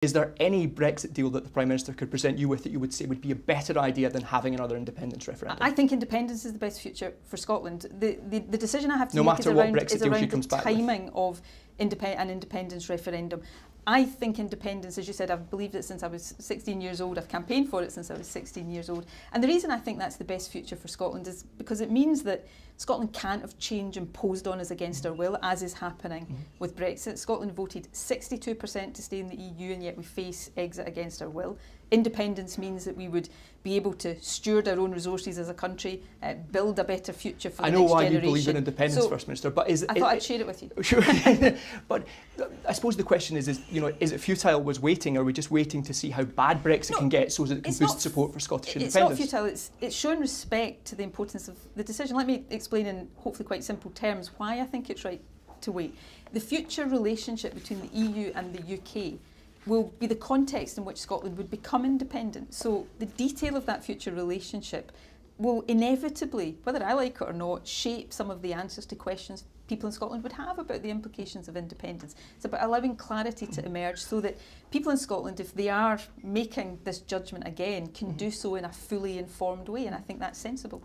Is there any Brexit deal that the Prime Minister could present you with that you would say would be a better idea than having another independence referendum? I think independence is the best future for Scotland. The decision I have to no make is around the timing of an independence referendum. I think independence, as you said, I've believed it since I was 16 years old. I've campaigned for it since I was 16 years old. And the reason I think that's the best future for Scotland is because it means that Scotland can't have change imposed on us against our will, as is happening with Brexit. Scotland voted 62% to stay in the EU, and yet we face exit against our will. Independence means that we would be able to steward our own resources as a country, build a better future for the next generation. I know why you believe in independence, First Minister, but I thought I'd share it with you. Sure, but I suppose the question is it futile? Was waiting? Are we just waiting to see how bad Brexit can get so that it can boost support for Scottish independence? It's not futile. It's showing respect to the importance of the decision. Let me explain in hopefully quite simple terms why I think it's right to wait. The future relationship between the EU and the UK will be the context in which Scotland would become independent. So the detail of that future relationship will inevitably, whether I like it or not, shape some of the answers to questions people in Scotland would have about the implications of independence. It's about allowing clarity to emerge so that people in Scotland, if they are making this judgment again, can do so in a fully informed way, and I think that's sensible.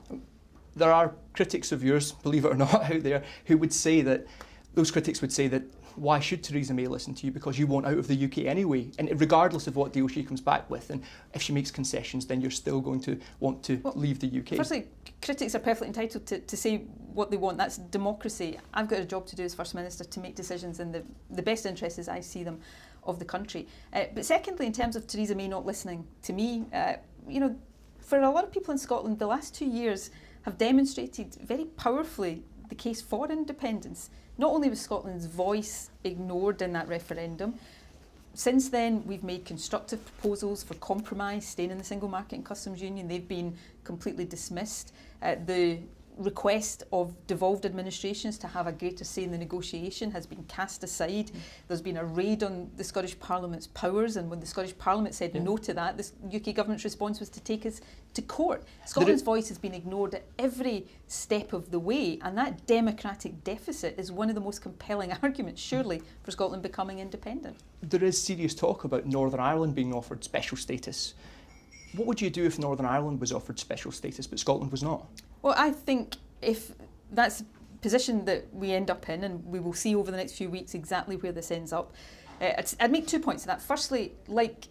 There are critics of yours, believe it or not, out there who would say that, those critics would say that, why should Theresa May listen to you? Because you want out of the UK anyway, and regardless of what deal she comes back with, and if she makes concessions, then you're still going to want to leave the UK. Firstly, critics are perfectly entitled to say what they want. That's democracy. I've got a job to do as First Minister to make decisions in the best interests, as I see them, of the country. But secondly, in terms of Theresa May not listening to me, for a lot of people in Scotland, the last 2 years have demonstrated very powerfully the case for independence. Not only was Scotland's voice ignored in that referendum, since then we've made constructive proposals for compromise, staying in the single market and customs union. They've been completely dismissed. The request of devolved administrations to have a greater say in the negotiation has been cast aside. There's been a raid on the Scottish Parliament's powers, and when the Scottish Parliament said no to that, the UK government's response was to take us to court. Scotland's voice has been ignored at every step of the way, and that democratic deficit is one of the most compelling arguments, surely, for Scotland becoming independent. There is serious talk about Northern Ireland being offered special status. What would you do if Northern Ireland was offered special status but Scotland was not? Well, I think if that's the position that we end up in, and we will see over the next few weeks exactly where this ends up, I'd make 2 points to that. Firstly, like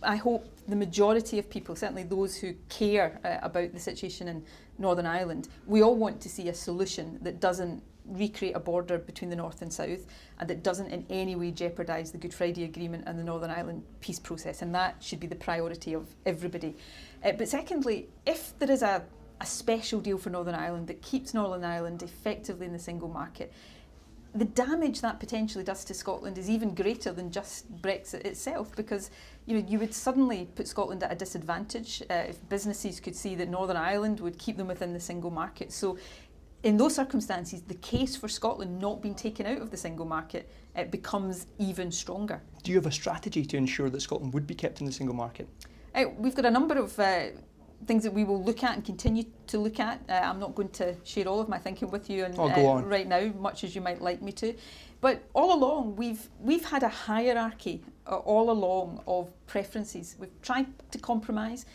I hope the majority of people, certainly those who care about the situation in Northern Ireland, we all want to see a solution that doesn't recreate a border between the north and south, and that doesn't in any way jeopardise the Good Friday Agreement and the Northern Ireland peace process, and that should be the priority of everybody. But secondly, if there is a special deal for Northern Ireland that keeps Northern Ireland effectively in the single market, the damage that potentially does to Scotland is even greater than just Brexit itself, because you would suddenly put Scotland at a disadvantage if businesses could see that Northern Ireland would keep them within the single market. So in those circumstances, the case for Scotland not being taken out of the single market becomes even stronger. Do you have a strategy to ensure that Scotland would be kept in the single market? We've got a number of things that we will look at and continue to look at. I'm not going to share all of my thinking with you right now, much as you might like me to. But all along, we've had a hierarchy all along of preferences. We've tried to compromise.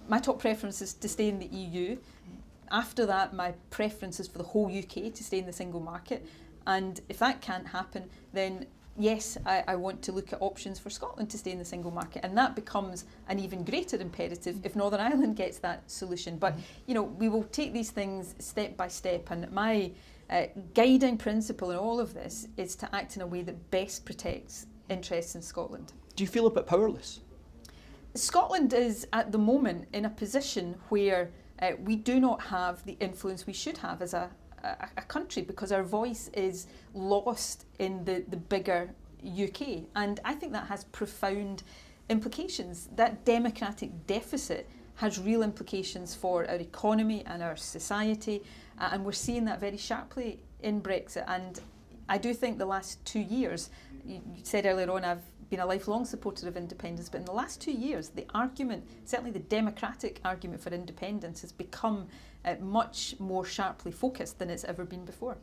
My top preference is to stay in the EU. After that, my preference is for the whole UK to stay in the single market. And if that can't happen, then yes, I want to look at options for Scotland to stay in the single market, and that becomes an even greater imperative if Northern Ireland gets that solution. But we will take these things step by step, and my guiding principle in all of this is to act in a way that best protects interests in Scotland. Do you feel a bit powerless? Scotland is at the moment in a position where we do not have the influence we should have as a country, because our voice is lost in the bigger UK, and I think that has profound implications. That democratic deficit has real implications for our economy and our society, and we're seeing that very sharply in Brexit. And I do think the last 2 years, you said earlier on, I've been a lifelong supporter of independence, but in the last 2 years, the argument, certainly the democratic argument for independence, has become much more sharply focused than it's ever been before.